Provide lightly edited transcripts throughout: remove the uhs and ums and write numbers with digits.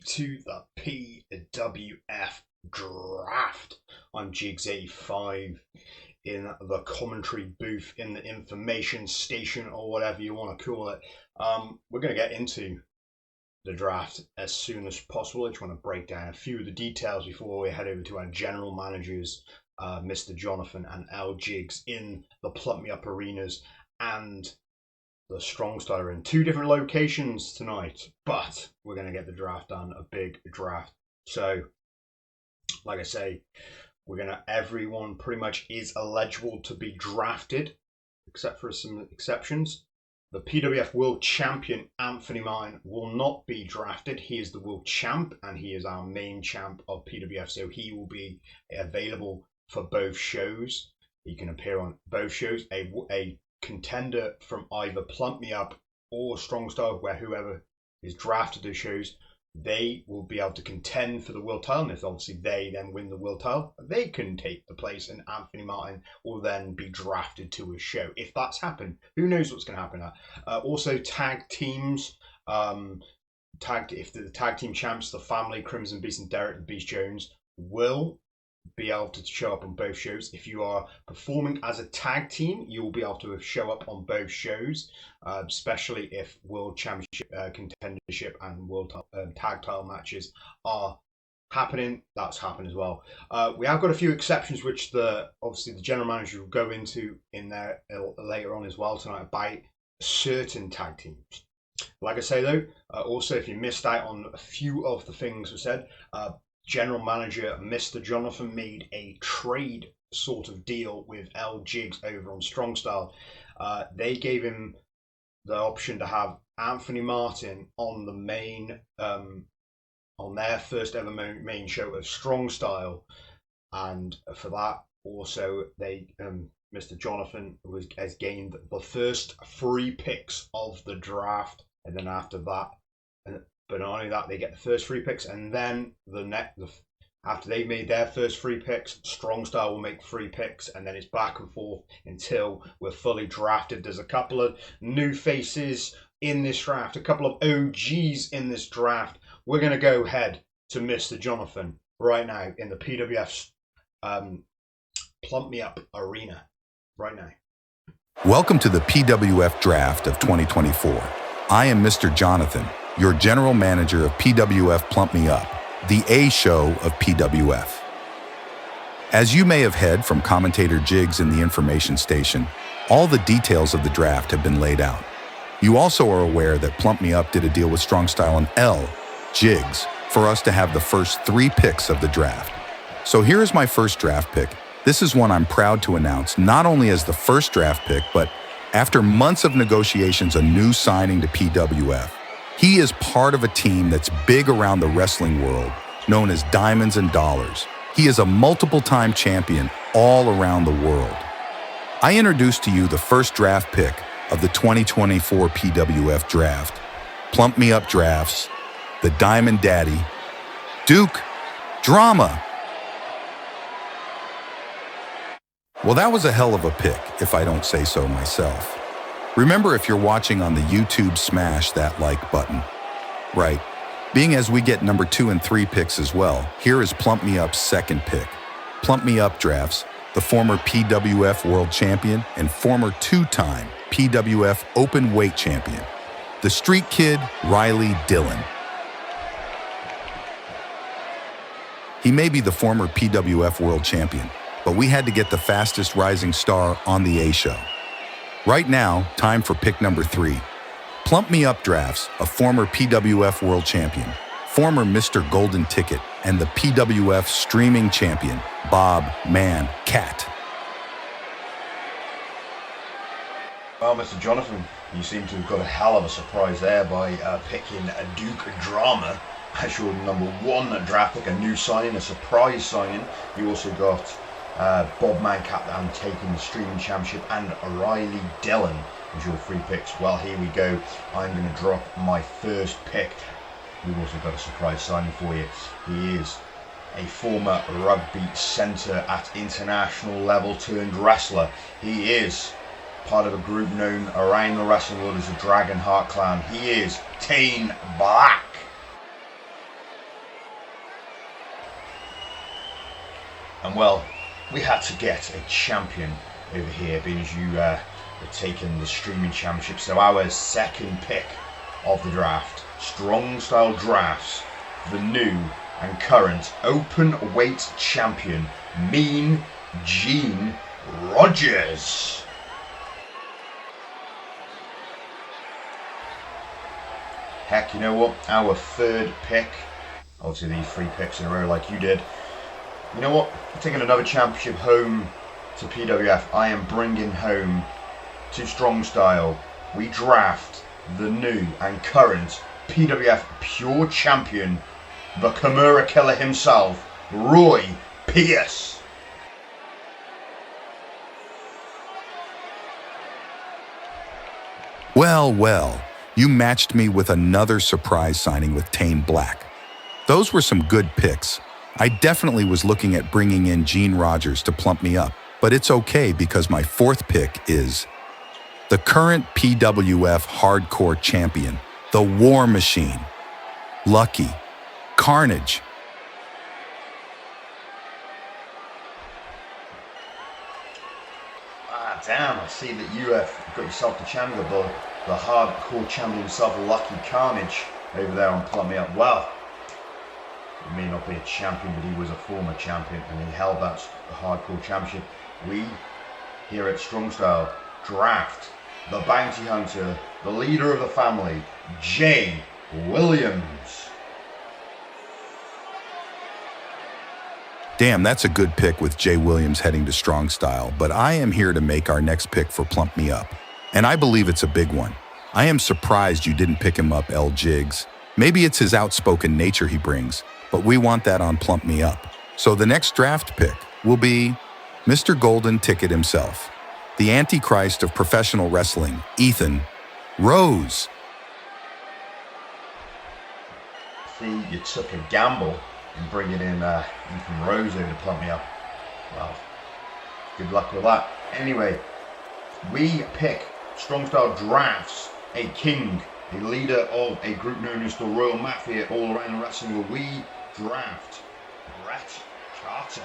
to the PWF Draft. I'm Jigs85 in the commentary booth, in the information station, or whatever you want to call it. We're going to get into the draft as soon as possible. I just want to break down a few of the details before we head over to our general managers, Mr. Jonathan and L. Jigs, in the Plump Me Up arenas and the StrongStyle are in two different locations tonight, but we're going to get the draft done, a big draft. So, like I say, everyone pretty much is eligible to be drafted, except for some exceptions. The PWF World Champion, Anthony Martin, will not be drafted. He is the World Champ, and he is our main champ of PWF, so he will be available for both shows. He can appear on both shows. A contender from either Plump Me Up or StrongStyle, where whoever is drafted those shows, they will be able to contend for the world title. And if obviously they then win the world title, they can take the place, and Anthony Martin will then be drafted to a show. If that's happened, who knows what's going to happen. Also, tag teams. If the tag team champs, the family, Crimson Beast and Derek the Beast Jones, will be able to show up on both shows. If you are performing as a tag team, you will be able to show up on both shows, especially if World Championship, Contendership and World Tag Title matches are happening. That's happened as well. We have got a few exceptions, which obviously the general manager will go into in there later on as well tonight, about certain tag teams. Like I say though, also if you missed out on a few of the things we said, General Manager Mr. Jonathan made a trade sort of deal with L. Jigs over on StrongStyle. They gave him the option to have Anthony Martin on the main, on their first ever main show of StrongStyle, and for that also Mr. Jonathan has gained the first 3 picks of the draft, and then after that. But not only that, they get the first 3 picks, and then after they've made their first 3 picks, StrongStyle will make 3 picks, and then it's back and forth until we're fully drafted. There's a couple of new faces in this draft, a couple of OGs in this draft. We're going to go ahead to Mr. Jonathan right now in the PWF Plump Me Up arena right now. Welcome to the PWF Draft of 2024. I am Mr. Jonathan, your general manager of PWF Plump Me Up, the A show of PWF. As you may have heard from commentator Jigs in the information station, all the details of the draft have been laid out. You also are aware that Plump Me Up did a deal with StrongStyle and L. Jigs for us to have the first 3 picks of the draft. So here is my first draft pick. This is one I'm proud to announce, not only as the first draft pick, but after months of negotiations, a new signing to PWF. He is part of a team that's big around the wrestling world, known as Diamonds and Dollars. He is a multiple-time champion all around the world. I introduce to you the first draft pick of the 2024 PWF Draft. Plump Me Up Drafts, the Diamond Daddy, Duke Drama. Well, that was a hell of a pick, if I don't say so myself. Remember, if you're watching on the YouTube, smash that like button. Right. Being as we get number 2 and 3 picks as well, here is Plump Me Up's second pick. Plump Me Up Drafts, the former PWF World Champion and former 2-time PWF Open Weight Champion, the Street Kid, Riley Dillon. He may be the former PWF World Champion, but we had to get the fastest rising star on the A show. Right now, time for pick number 3. Plump Me Up Drafts, a former PWF World Champion, former Mr. Golden Ticket, and the PWF Streaming Champion, Bob Man Cat. Well, Mr. Jonathan, you seem to have got a hell of a surprise there by picking a Duke Drama as your number 1 draft pick, a new signing, a surprise signing. You also got Bob Mancat taking the Streaming Championship, and Riley Dillon as your 3 picks. Well, here we go. I'm going to drop my first pick. We've also got a surprise signing for you. He is a former rugby centre at international level turned wrestler. He is part of a group known around the wrestling world as the Dragon Heart Clan. He is Tane Black. And well, we had to get a champion over here, being as you were taking the streaming championship. So our second pick of the draft, StrongStyle Drafts, the new and current open weight champion, Mean Gene Rogers. Heck, you know what? Our third pick, obviously these 3 picks in a row like you did. You know what? I'm taking another championship home to PWF. I am bringing home to StrongStyle. We draft the new and current PWF Pure Champion, the Kimura Killer himself, Roy Pierce. Well, well, you matched me with another surprise signing with Tane Black. Those were some good picks. I definitely was looking at bringing in Gene Rogers to plump me up, but it's okay because my 4th pick is the current PWF Hardcore Champion, the War Machine, Lucky Carnage. Ah, damn, I see that you have got yourself the champion, the hardcore champion himself, Lucky Carnage, over there on Plump Me Up. Well, he may not be a champion, but he was a former champion, and he held that hardcore championship. We, here at StrongStyle, draft the bounty hunter, the leader of the family, Jay Williams. Damn, that's a good pick with Jay Williams heading to StrongStyle, but I am here to make our next pick for Plump Me Up. And I believe it's a big one. I am surprised you didn't pick him up, L. Jigs. Maybe it's his outspoken nature he brings, but we want that on Plump Me Up. So the next draft pick will be Mr. Golden Ticket himself, the Antichrist of professional wrestling, Ethan Rose. See, you took a gamble in bringing in Ethan Rose over to Plump Me Up. Well, good luck with that. Anyway, we pick StrongStyle Drafts a king, a leader of a group known as the Royal Mafia all around wrestling, where we draft Bret Carter.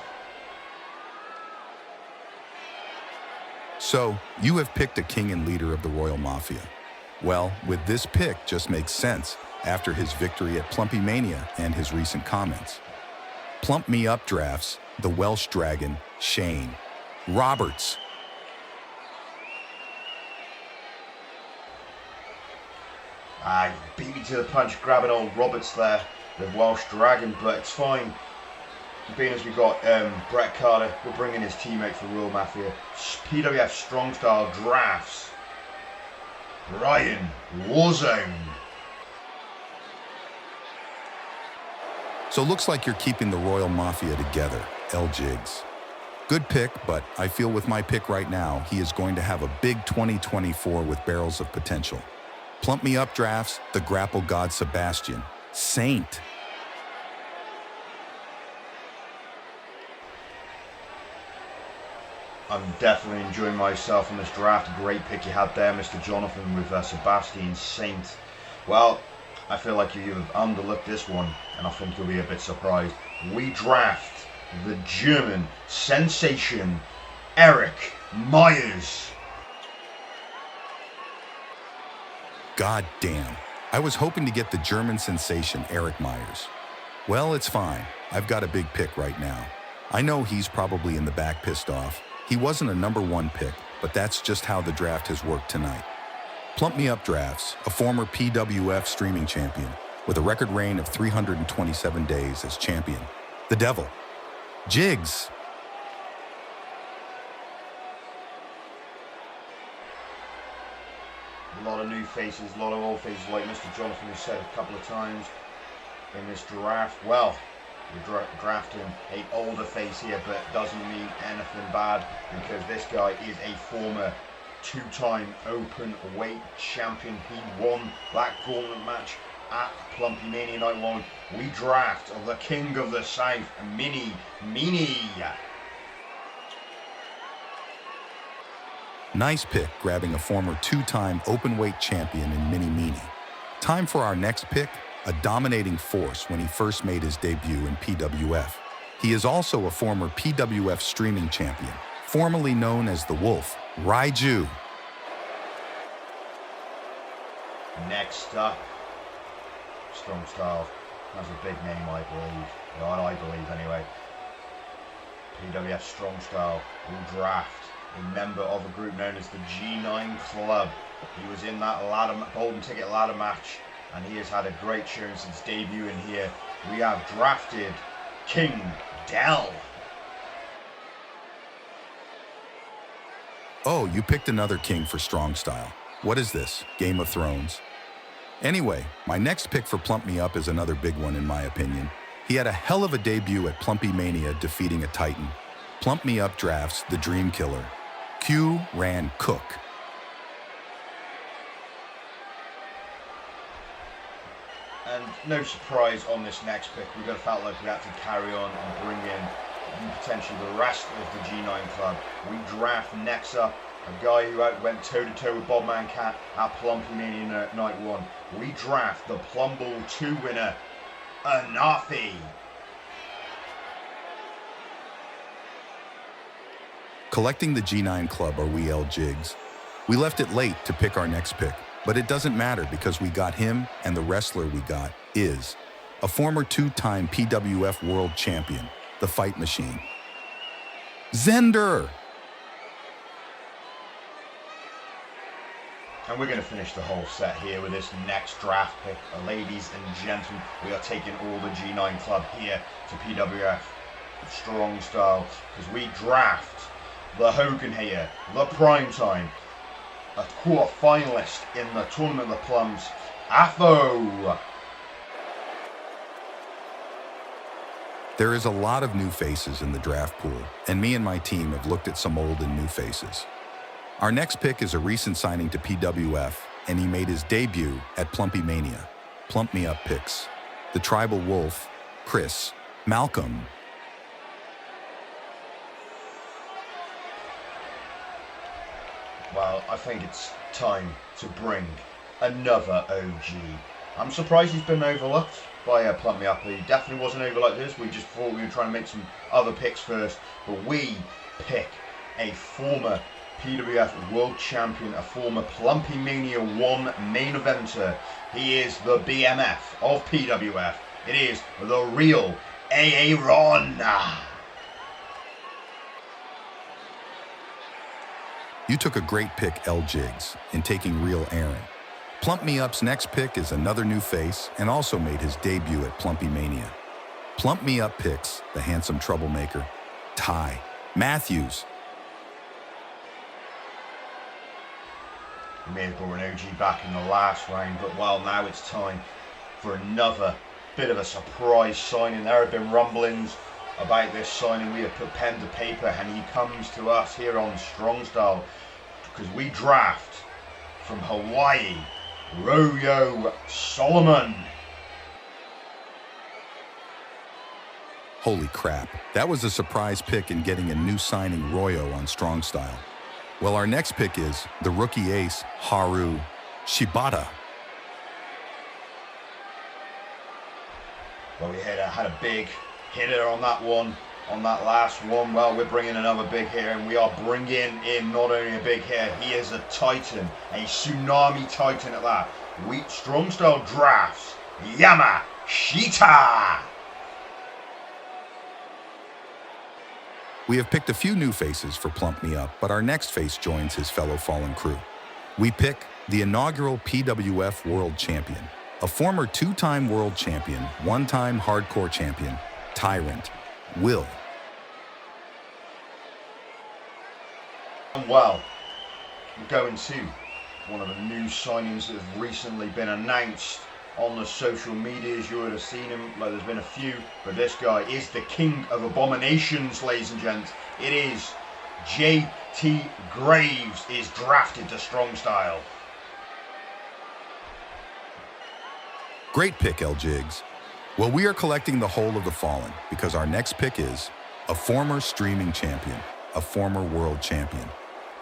So, you have picked a king and leader of the Royal Mafia. Well, with this pick just makes sense after his victory at Plumpy Mania and his recent comments. Plump Me Up drafts the Welsh Dragon, Shane Roberts. Ah, you beat me to the punch, grabbing old Roberts there, the Welsh Dragon, but it's fine. Being as we got Bret Carter, we're bringing his teammate for Royal Mafia. PWF StrongStyle Drafts Brian Warzone. So looks like you're keeping the Royal Mafia together, L. Jigs. Good pick, but I feel with my pick right now, he is going to have a big 2024 with barrels of potential. Plump Me Up drafts the Grapple God Sebastian, Saint. I'm definitely enjoying myself in this draft. Great pick you had there, Mr. Jonathan, with Sebastian Saint. Well, I feel like you have underlooked this one, and I think you'll be a bit surprised. We draft the German sensation, Eric Myers. God damn. I was hoping to get the German sensation, Eric Myers. Well, it's fine. I've got a big pick right now. I know he's probably in the back pissed off. He wasn't a number 1 pick, but that's just how the draft has worked tonight. Plump Me Up drafts a former PWF streaming champion with a record reign of 327 days as champion, the Devil, Jigs. A lot of new faces, a lot of old faces, like Mr. Jonathan has said a couple of times in this draft. Well, we're drafting an older face here, but doesn't mean anything bad, because this guy is a former 2-time open weight champion. He won that gauntlet match at Plumpy Mania Night 1. We draft the King of the South, Mini Meanie. Nice pick, grabbing a former 2-time open-weight champion in Mini Meanie. Time for our next pick, a dominating force when he first made his debut in PWF. He is also a former PWF streaming champion, formerly known as the Wolf, Raiju. Next up, StrongStyle. That's a big name, I believe. Well, I believe anyway. PWF StrongStyle will draft a member of a group known as the G9 Club. He was in that golden ticket ladder match, and he has had a great showing since debuting here. We have drafted King Dell. Oh, you picked another king for StrongStyle. What is this, Game of Thrones? Anyway, my next pick for Plump Me Up is another big one in my opinion. He had a hell of a debut at Plumpy Mania defeating a Titan. Plump Me Up drafts the Dream Killer, Q Ran Cook. And no surprise on this next pick, we felt like we had to carry on and bring in potentially the rest of the G9 Club. We draft next up a guy who went toe-to-toe with Bob Mancat at Plumpy Mania Night 1. We draft the Plum Ball 2 winner, Anafi. Collecting the G9 Club are we L Jigs. We left it late to pick our next pick, but it doesn't matter because we got him, and the wrestler we got is a former two-time PWF World Champion, the Fight Machine, Zender. And we're going to finish the whole set here with this next draft pick. Ladies and gentlemen, we are taking all the G9 Club here to PWF StrongStyle because we draft the Hogan here, the Primetime, a quarter finalist in the Tournament of the Plums, Afo. There is a lot of new faces in the draft pool, and me and my team have looked at some old and new faces. Our next pick is a recent signing to PWF, and he made his debut at Plumpy Mania. Plump Me Up picks the Tribal Wolf, Chris Malcolm. Well, I think it's time to bring another OG. I'm surprised he's been overlooked by Plump Me Up. He definitely wasn't overlooked this. We just thought we were trying to make some other picks first, but we pick a former PWF World Champion, a former Plumpy Mania 1 main eventer. He is the BMF of PWF. It is the real Aaron. You took a great pick, L Jigs, in taking real Aaron. Plump Me Up's next pick is another new face and also made his debut at Plumpy Mania. Plump Me Up picks the handsome troublemaker, Ty Matthews. We may have brought an OG back in the last round, but well, now it's time for another bit of a surprise signing. There have been rumblings about this signing. We have put pen to paper, and he comes to us here on StrongStyle because we draft from Hawaii, Royo Solomon. Holy crap, that was a surprise pick in getting a new signing Royo on StrongStyle. Well, our next pick is the rookie ace, Haru Shibata. Well, we had a big hitter on that one, on that last one. Well, we're bringing another big hitter, and we are bringing in not only a big hitter, he is a titan, a tsunami titan at that. StrongStyle drafts Yamashita. We have picked a few new faces for Plump Me Up, but our next face joins his fellow Fallen crew. We pick the inaugural PWF World Champion, a former two-time World Champion, one-time Hardcore Champion, Tyrant, Will. Well, we're going to one of the new signings that have recently been announced on the social medias. You would have seen him, like there's been a few, but this guy is the king of abominations, ladies and gents. It is JT Graves is drafted to StrongStyle. Great pick, L Jigs. Well, we are collecting the whole of the Fallen because our next pick is a former streaming champion, a former world champion,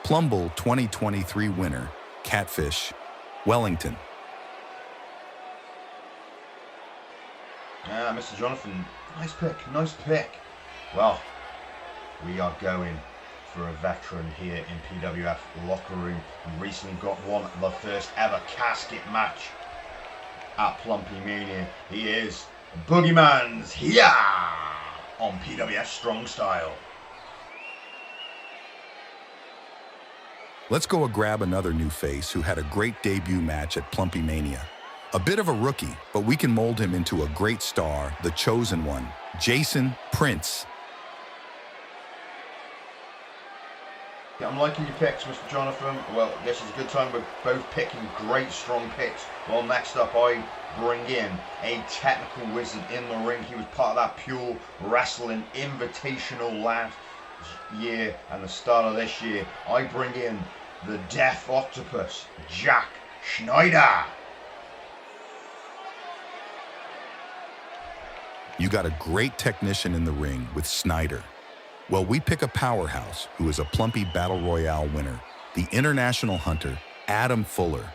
Plumble 2023 winner, Catfish, Wellington. Mr. Jonathan, nice pick, nice pick. Well, we are going for a veteran here in PWF locker room. We recently got the first ever casket match at Plump Mania. He is Boogeyman's here on PWF StrongStyle. Let's go grab another new face who had a great debut match at Plump Mania. A bit of a rookie, but we can mold him into a great star, the chosen one, Jason Prince. I'm liking your picks, Mr. Jonathan. Well, this is a good time. We're both picking great, strong picks. Well, next up, I bring in a technical wizard in the ring. He was part of that Pure Wrestling Invitational last year and the start of this year. I bring in the Death Octopus, Jack Schneider. You got a great technician in the ring with Snyder. Well, we pick a powerhouse who is a Plumpy Battle Royale winner, the international hunter, Adam Fuller.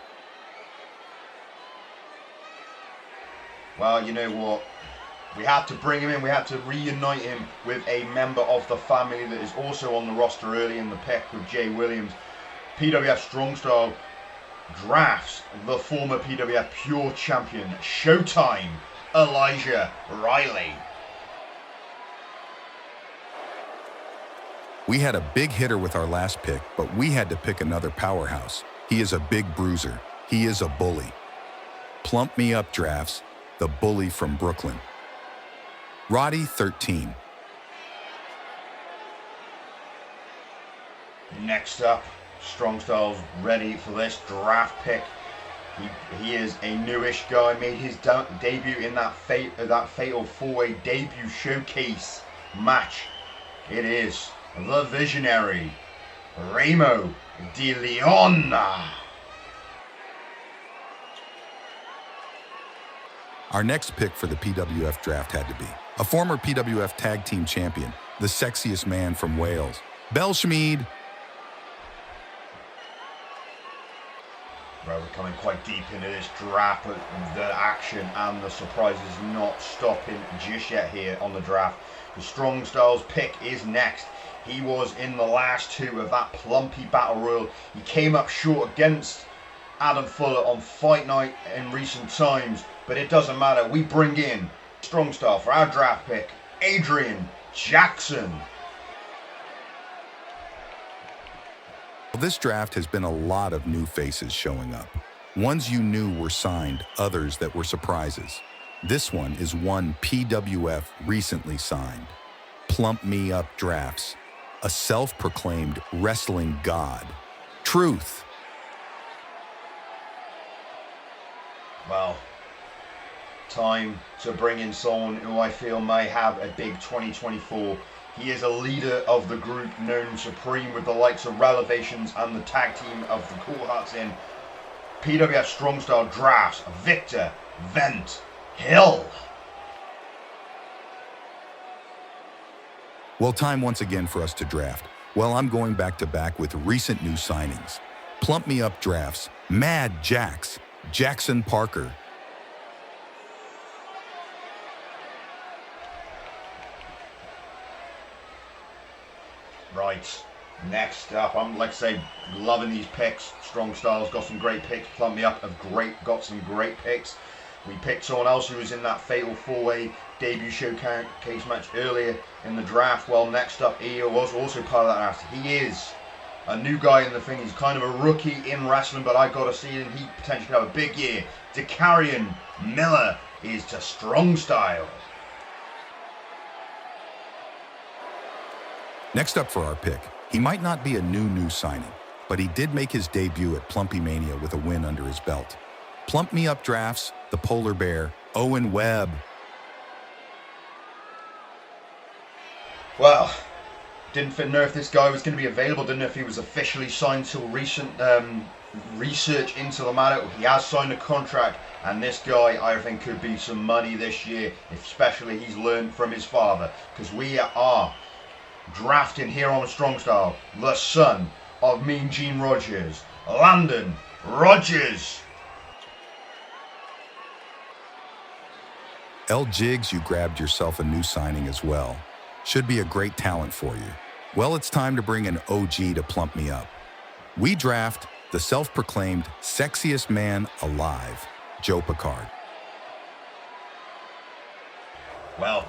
Well, you know what? We had to bring him in. We had to reunite him with a member of the family that is also on the roster early in the pick with Jay Williams. PWF StrongStyle drafts the former PWF Pure Champion, Showtime, Elijah Riley. We had a big hitter with our last pick, but we had to pick another powerhouse. He is a big bruiser. He is a bully. Plump Me Up drafts the bully from Brooklyn, Roddy 13. Next up, StrongStyle's ready for this draft pick. He is a newish guy. Made his debut in that fatal four-way debut showcase match. It is the visionary Remo De Leon. Our next pick for the PWF draft had to be a former PWF tag team champion, the sexiest man from Wales, Belshmead. Well, we're coming quite deep into this draft, but the action and the surprise is not stopping just yet here on the draft. The StrongStyle's pick is next. He was in the last two of that Plumpy Battle Royal. He came up short against Adam Fuller on Fight Night in recent times, but it doesn't matter. We bring in StrongStyle for our draft pick, Adrian Jackson. This draft has been a lot of new faces showing up. Ones you knew were signed, others that were surprises. This one is one PWF recently signed. Plump Me Up drafts a self-proclaimed wrestling god, Truth. Well, time to bring in someone who I feel may have a big 2024. He is a leader of the group known supreme with the likes of Relevations and the tag team of the Cool Hearts in PWF StrongStyle drafts Victor Vent Hill. Well, time once again for us to draft. Well, I'm going back to back with recent new signings. Plump Me Up drafts Mad Jax, Jackson Parker. Right, next up, I'm like I say, loving these picks. StrongStyle's got some great picks. Plump Me Up have got some great picks. We picked someone else who was in that fatal four-way debut showcase match earlier in the draft. Well, next up, he was also part of that draft. He is a new guy in the thing. He's kind of a rookie in wrestling, but I got to see him. He potentially have a big year. Decarion Miller is to StrongStyle. Next up for our pick, he might not be a new signing, but he did make his debut at Plumpy Mania with a win under his belt. Plump Me Up drafts the Polar Bear, Owen Webb. Well, didn't know if this guy was going to be available. Didn't know if he was officially signed till recent research into the matter. He has signed a contract, and this guy I think could be some money this year, especially he's learned from his father, because we are drafting here on StrongStyle the son of Mean Gene Rogers, Landon Rogers. L. Jigs, you grabbed yourself a new signing as well. Should be a great talent for you. Well, it's time to bring an OG to Plump Me Up. We draft the self-proclaimed sexiest man alive, Joe Picard. Well,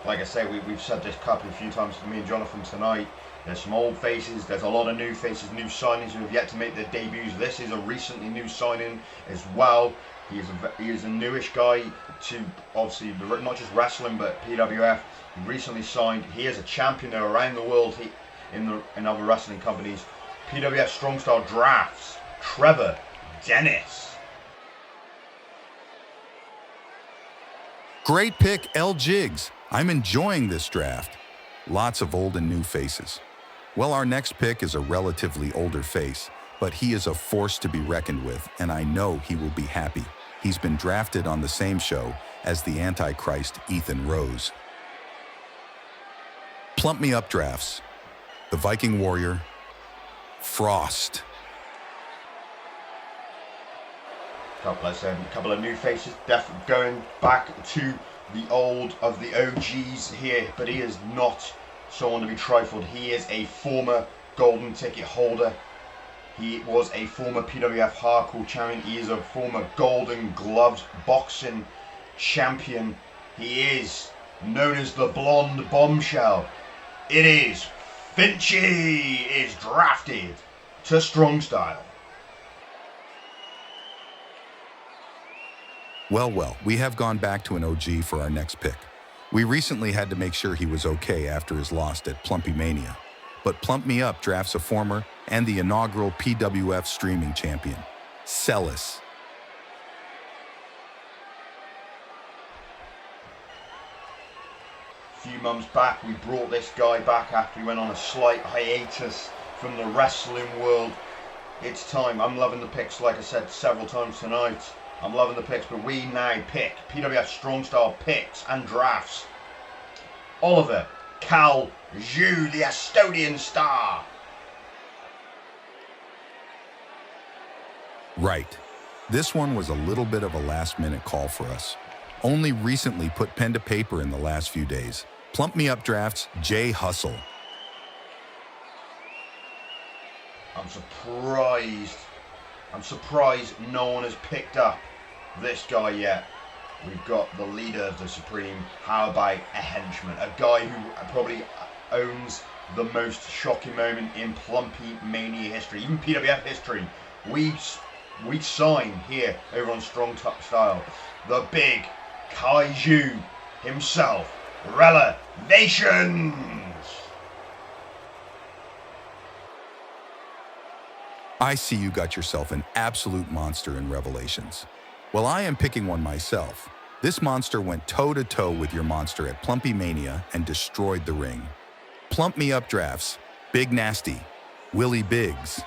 like I say, we've said this couple a few times to me and Jonathan tonight. There's some old faces, there's a lot of new faces, new signings who have yet to make their debuts. This is a recently new signing as well. He is a newish guy to, obviously, not just wrestling, but PWF. He recently signed. He is a champion there around the world in other wrestling companies. PWF StrongStyle Drafts, Trevor Dennis. Great pick, L. Jigs. I'm enjoying this draft. Lots of old and new faces. Well, our next pick is a relatively older face, but he is a force to be reckoned with, and I know he will be happy. He's been drafted on the same show as the Antichrist Ethan Rose. Plump Me Up drafts. The Viking Warrior, Frost. Couple of new faces, definitely going back to the old of the OGs here, but he is not someone to be trifled. He is a former golden ticket holder. He was a former PWF Hardcore champion. He is a former Golden Gloves boxing champion. He is known as the Blonde Bombshell. It is Finchy is drafted to StrongStyle. Well, we have gone back to an OG for our next pick. We recently had to make sure he was okay after his loss at Plumpy Mania. But Plump Me Up drafts a former and the inaugural PWF streaming champion, Celis. A few months back, we brought this guy back after he went on a slight hiatus from the wrestling world. It's time. I'm loving the picks, like I said several times tonight. I'm loving the picks, but we now pick PWF StrongStyle picks and drafts. Oliver Cal Zhu, the Estonian star. Right. This one was a little bit of a last-minute call for us. Only recently put pen to paper in the last few days. Plump Me Up drafts Jay Hustle. I'm surprised no one has picked up this guy yet. We've got the leader of the Supreme. How about a henchman? A guy who probably owns the most shocking moment in Plumpy Mania history, even PWF history. We sign here over on StrongStyle the big Kaiju himself, Relevations. I see you got yourself an absolute monster in Revelations. Well, I am picking one myself. This monster went toe-to-toe with your monster at Plumpy Mania and destroyed the ring. Plump Me Up drafts, Big Nasty, Willie Biggs.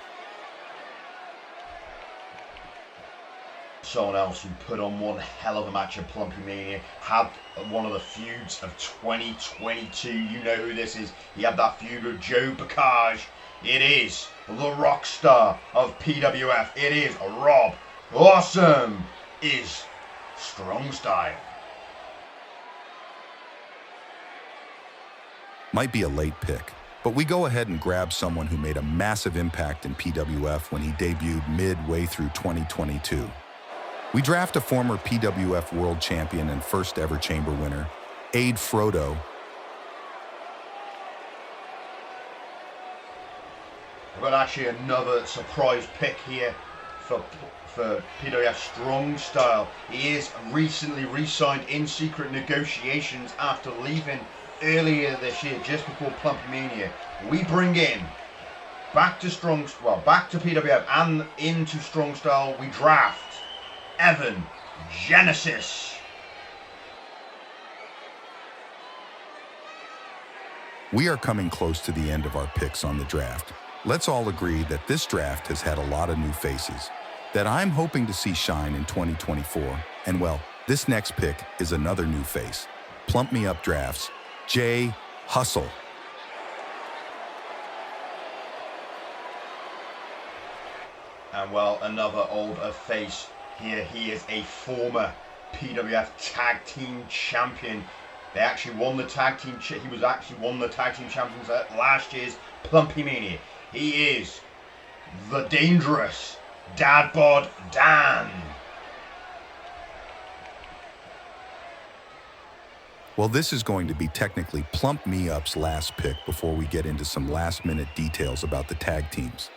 Someone else who put on one hell of a match at Plumpy Mania, had one of the feuds of 2022. You know who this is. He had that feud with Joe Picard. It is the rock star of PWF. It is Rob Awesome is StrongStyle. Might be a late pick, but we go ahead and grab someone who made a massive impact in PWF when he debuted midway through 2022. We draft a former PWF World Champion and first ever Chamber winner, Aid Frodo. I've got actually another surprise pick here for PWF StrongStyle. He is recently re-signed in secret negotiations after leaving earlier this year, just before Plumpy Mania. We bring in back to PWF and into StrongStyle. We draft Evan Genesis. We are coming close to the end of our picks on the draft. Let's all agree that this draft has had a lot of new faces that I'm hoping to see shine in 2024. And well, this next pick is another new face. Plump Me Up drafts Jay Hustle. And well, another older face here. He is a former PWF Tag Team Champion They actually won the tag team. He was actually won the tag team champions at last year's Plumpy Mania. He is the dangerous Dad Bod Dan. Well, this is going to be technically Plump Me Up's last pick before we get into some last-minute details about the tag teams.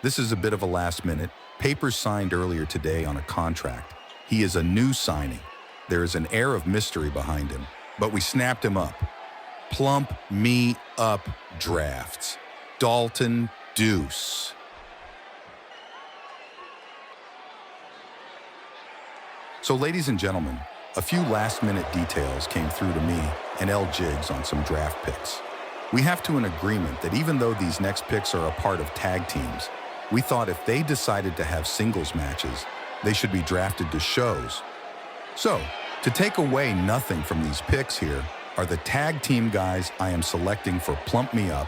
This is a bit of a last-minute. Papers signed earlier today on a contract. He is a new signing. There is an air of mystery behind him, but we snapped him up. Plump Me Up Drafts. Dalton Deuce. So, ladies and gentlemen, a few last-minute details came through to me and L Jigs on some draft picks. We have to an agreement that even though these next picks are a part of tag teams, we thought if they decided to have singles matches, they should be drafted to shows. So, to take away nothing from these picks here are the tag team guys I am selecting for Plump Me Up,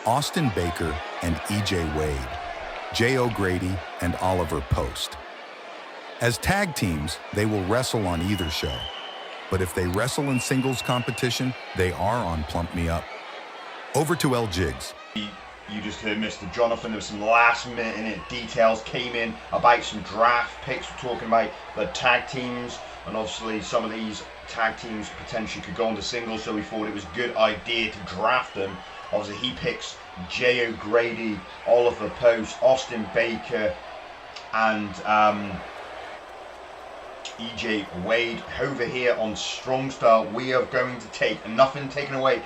Austin Baker and EJ Wade, Jay O'Grady and Oliver Post. As tag teams, they will wrestle on either show. But if they wrestle in singles competition, they are on Plump Me Up. Over to L Jigs. You just heard Mr. Jonathan. There was some last-minute details came in about some draft picks. We're talking about the tag teams, and obviously some of these tag teams potentially could go on to singles, so we thought it was a good idea to draft them. Obviously, he picks Jay O'Grady, Oliver Post, Austin Baker, and EJ Wade. Over here on StrongStyle, we are going to take, and nothing taken away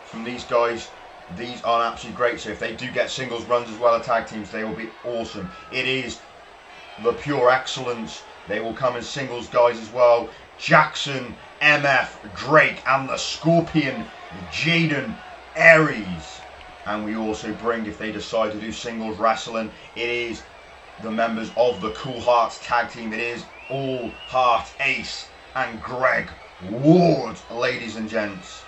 from these guys, these are absolutely great. So if they do get singles runs as well as tag teams, they will be awesome. It is the pure excellence. They will come as singles guys as well. Jackson, MF, Drake, and the Scorpion, Jaden Aries. And we also bring, if they decide to do singles wrestling, it is the members of the Cool Hearts tag team. It is All Heart Ace and Greg Ward, ladies and gents.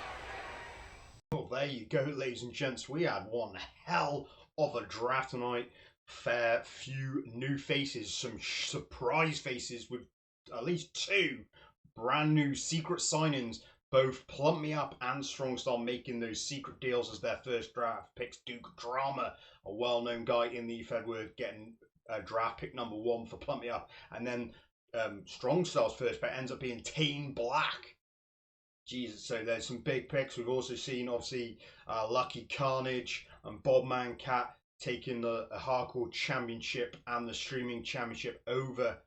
Well, there you go, ladies and gents. We had one hell of a draft tonight. Fair few new faces, some surprise faces with at least two brand new secret signings. Both Plump Me Up and StrongStyle making those secret deals as their first draft picks. Duke Drama, a well-known guy in the Fedward, getting draft pick number 1 for Plump Me Up. And then StrongStyle's first pick ends up being Tane Black. Jesus, so there's some big picks. We've also seen, obviously, Lucky Carnage and Bob Mancat taking the Hardcore Championship and the Streaming Championship over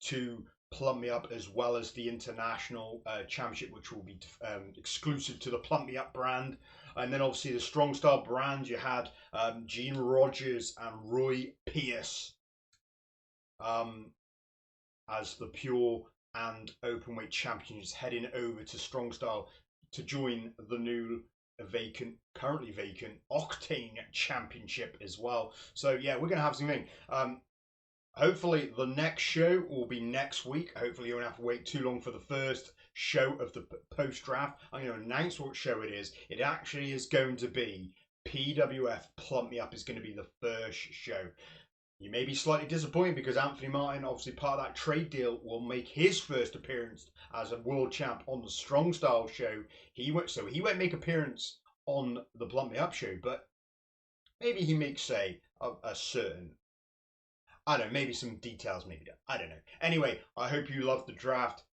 to Plump Me Up, as well as the International Championship, which will be exclusive to the Plump Me Up brand. And then, obviously, the StrongStyle brand, you had Gene Rogers and Roy Pierce as the pure and openweight champions, heading over to StrongStyle to join the new currently vacant Octane Championship as well. So yeah, we're gonna have something. Hopefully the next show will be next week. Hopefully you won't have to wait too long for the first show of the post draft. I'm going to announce what show it is. It actually is going to be PWF Plump Me Up is going to be the first show. You may be slightly disappointed because Anthony Martin, obviously part of that trade deal, will make his first appearance as a world champ on the StrongStyle show. He won't make appearance on the Plump Me Up show, but maybe he makes, say, a certain, I don't know, maybe some details, maybe don't. I don't know. Anyway, I hope you love the draft.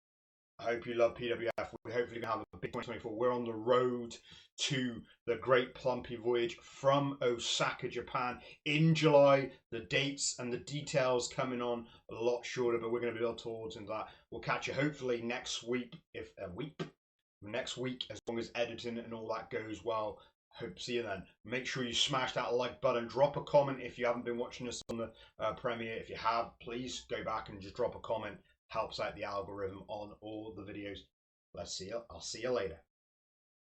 I hope you love PWF. We're hopefully going to have a big 2024. We're on the road to the Great Plumpy Voyage from Osaka, Japan in July. The dates and the details coming on a lot shorter, but we're going to build towards that. We'll catch you hopefully next week, next week, as long as editing and all that goes well. Hope to see you then. Make sure you smash that like button. Drop a comment if you haven't been watching us on the premiere. If you have, please go back and just drop a comment. Helps out the algorithm on all the videos. I'll see you later.